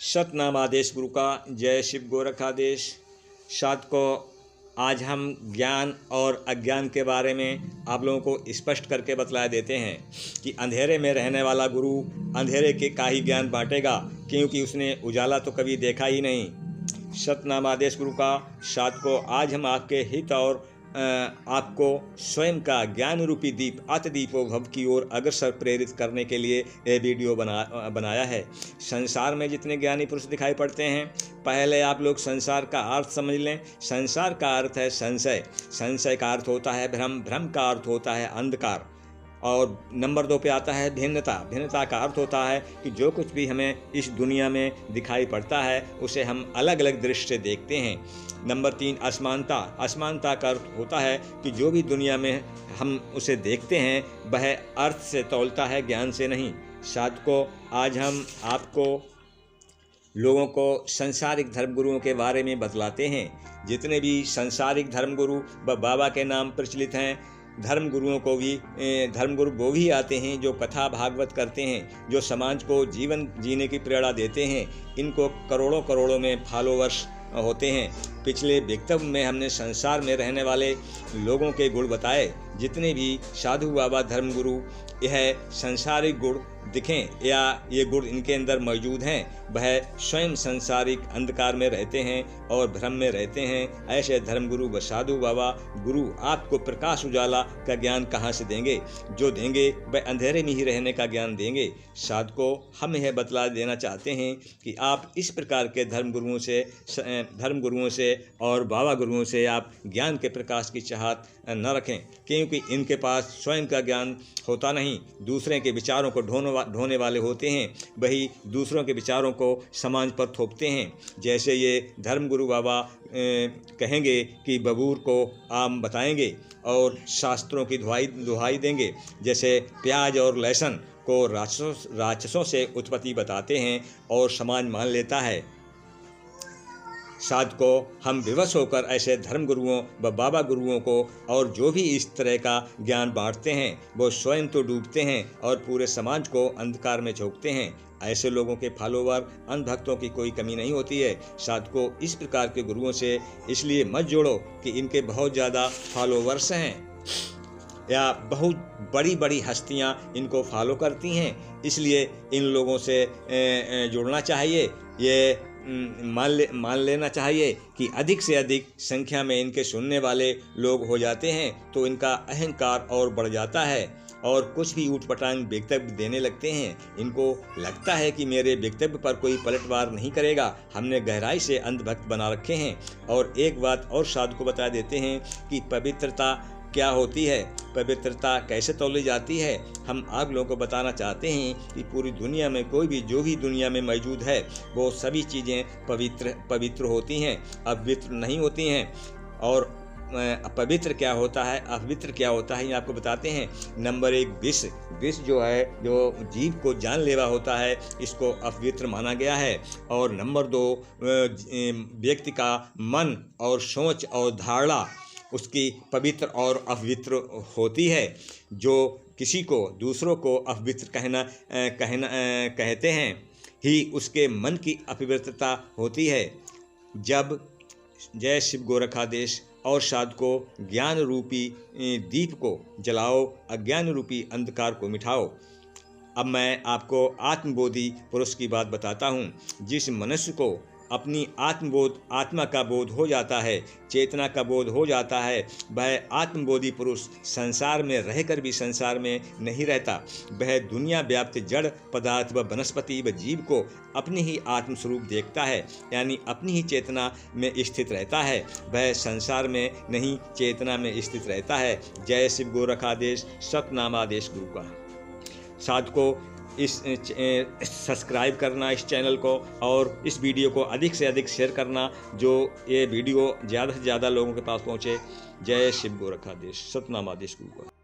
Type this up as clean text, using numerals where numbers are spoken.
सतनाम आदेश गुरु का। जय शिव गोरखादेश। साथ को आज हम ज्ञान और अज्ञान के बारे में आप लोगों को स्पष्ट करके बतला देते हैं कि अंधेरे में रहने वाला गुरु अंधेरे के का ही ज्ञान बांटेगा, क्योंकि उसने उजाला तो कभी देखा ही नहीं। सतनाम आदेश गुरु का। साथ को आज हम आपके हित और आपको स्वयं का ज्ञान रूपी दीप अतदीपो भव की ओर अग्रसर प्रेरित करने के लिए यह वीडियो बनाया है। संसार में जितने ज्ञानी पुरुष दिखाई पड़ते हैं, पहले आप लोग संसार का अर्थ समझ लें। संसार का अर्थ है संशय, संशय का अर्थ होता है भ्रम, भ्रम का अर्थ होता है अंधकार। और नंबर 2 पे आता है भिन्नता। भिन्नता का अर्थ होता है कि जो कुछ भी हमें इस दुनिया में दिखाई पड़ता है उसे हम अलग अलग दृष्टि से देखते हैं। नंबर 3 असमानता। असमानता का अर्थ होता है कि जो भी दुनिया में हम उसे देखते हैं वह अर्थ से तौलता है, ज्ञान से नहीं। साथ को आज हम आपको लोगों को संसारिक धर्मगुरुओं के बारे में बतलाते हैं। जितने भी संसारिक धर्मगुरु व बाबा के नाम प्रचलित हैं, धर्मगुरु वो भी आते हैं जो कथा भागवत करते हैं, जो समाज को जीवन जीने की प्रेरणा देते हैं। इनको करोड़ों करोड़ों में फॉलोवर्स होते हैं। पिछले वक्तव्य में हमने संसार में रहने वाले लोगों के गुण बताए। जितने भी साधु बाबा धर्मगुरु यह संसारिक गुण दिखें या ये गुण इनके अंदर मौजूद हैं, वह स्वयं संसारिक अंधकार में रहते हैं और भ्रम में रहते हैं। ऐसे धर्मगुरु व साधु बाबा गुरु आपको प्रकाश उजाला का ज्ञान कहाँ से देंगे? जो देंगे वह अंधेरे में ही रहने का ज्ञान देंगे। साध को हम यह बतला देना चाहते हैं कि आप इस प्रकार के धर्मगुरुओं से और बाबा गुरुओं से आप ज्ञान के प्रकाश की चाहत न रखें, क्योंकि इनके पास स्वयं का ज्ञान होता नहीं, दूसरे के विचारों को ढोने वाले होते हैं। वही दूसरों के विचारों को समाज पर थोपते हैं। जैसे ये धर्मगुरु बाबा कहेंगे कि बबूर को आम बताएंगे और शास्त्रों की दुहाई देंगे। जैसे प्याज और लहसुन को राक्षसों से उत्पत्ति बताते हैं और समाज मान लेता है। साध को हम विवश होकर ऐसे धर्मगुरुओं व बाबा गुरुओं को और जो भी इस तरह का ज्ञान बांटते हैं वो स्वयं तो डूबते हैं और पूरे समाज को अंधकार में झोंकते हैं। ऐसे लोगों के फॉलोवर अंधभक्तों की कोई कमी नहीं होती है। साथ को इस प्रकार के गुरुओं से इसलिए मत जोड़ो कि इनके बहुत ज़्यादा फॉलोवर्स हैं या बहुत बड़ी बड़ी हस्तियां इनको फॉलो करती हैं, इसलिए इन लोगों से जुड़ना चाहिए। ये मान लेना चाहिए कि अधिक से अधिक संख्या में इनके सुनने वाले लोग हो जाते हैं तो इनका अहंकार और बढ़ जाता है और कुछ भी ऊटपटांग वक्तव्य देने लगते हैं। इनको लगता है कि मेरे वक्तव्य पर कोई पलटवार नहीं करेगा। हमने गहराई से अंधभक्त बना रखे हैं। और एक बात और साधु को बता देते हैं कि पवित्रता क्या होती है, पवित्रता कैसे तौली जाती है। हम आप लोगों को बताना चाहते हैं कि पूरी दुनिया में कोई भी जो भी दुनिया में मौजूद है वो सभी चीज़ें पवित्र होती हैं, अपवित्र नहीं होती हैं। और पवित्र क्या होता है, अपवित्र क्या होता है, ये आपको बताते हैं। नंबर 1 विष। विष जो है, जो जीव को जानलेवा होता है, इसको अपवित्र माना गया है। और नंबर 2 व्यक्ति का मन और सोच और धारणा उसकी पवित्र और अपवित्र होती है। जो किसी को दूसरों को अपवित्र कहते हैं ही उसके मन की अपवित्रता होती है। जब जय शिव गोरखादेश। और साध को ज्ञान रूपी दीप को जलाओ, अज्ञान रूपी अंधकार को मिटाओ। अब मैं आपको आत्मबोधि पुरुष की बात बताता हूँ। जिस मनुष्य को अपनी आत्मा का बोध हो जाता है, चेतना का बोध हो जाता है, वह आत्मबोधि पुरुष संसार में रहकर भी संसार में नहीं रहता। वह दुनिया व्याप्त जड़ पदार्थ व वनस्पति व जीव को अपनी ही आत्मस्वरूप देखता है, यानी अपनी ही चेतना में स्थित रहता है। वह संसार में नहीं, चेतना में स्थित रहता है। जय शिव गोरखादेश। सतनाम आदेश गुरु का। साध को सब्सक्राइब करना इस चैनल को और इस वीडियो को अधिक से अधिक शेयर करना, जो ये वीडियो ज़्यादा से ज़्यादा लोगों के पास पहुँचे। जय शिव गोरखादेश। सतनाम आदेश गुरु का।